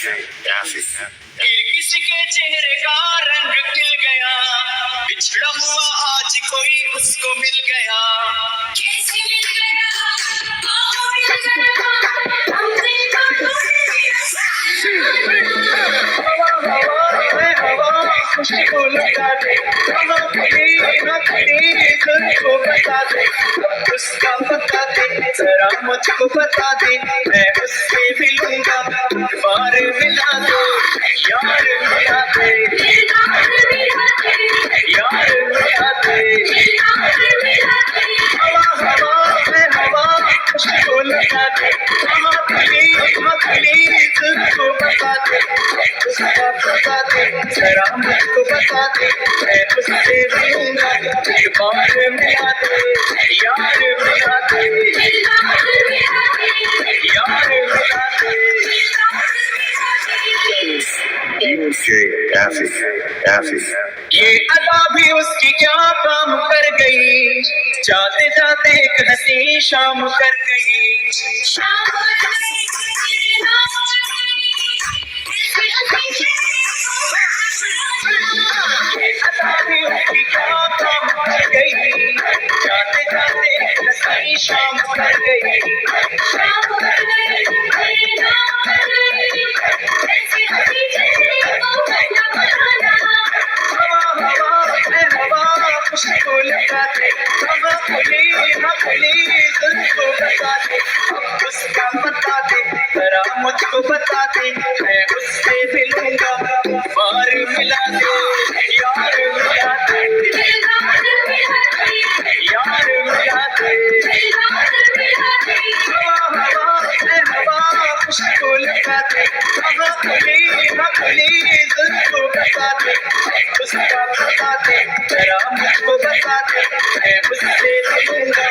किसी के चेहरे का रंग खिल गया, बिछड़ा हुआ आज कोई उसको मिल गया। कैसे मिल गया, मिल गया, हमने हवा खुशबू लगा दे, हवा खुली तुझको बता दे, उसका बता दे, जरा मुझको बता दे, मैं उससे मिलूंगा, बार मिला दो, यार मिला दे, यार मिला दे, हवा खुशबू लगा दे, हवा खुली तुझको बता दे, उसका बता दे, जरा मुझको बता दे, मैं उससे मिलूंगा, बार मिला दे, यार मिला दे, यार मिला दे। ये अदा भी उसकी क्या काम कर गई, जाते जाते एक हंसी शाम कर गई। ये अदा भी उसकी क्या काम कर गई, जाते जाते एक हंसी शाम कर गई। खुशबू लगा दे, हवा खुली तुझको बता दे, उसका बता दे, जरा मुझको बता दे, मैं उससे मिलूंगा, बार मिला दे, यार मिला दे, यार मिला दे। हवा खुशबू लगा दे, हवा खुली तुझको बता दे, उसका बता दे, जरा मुझको बता दे, मैं उससे मिलूंगा,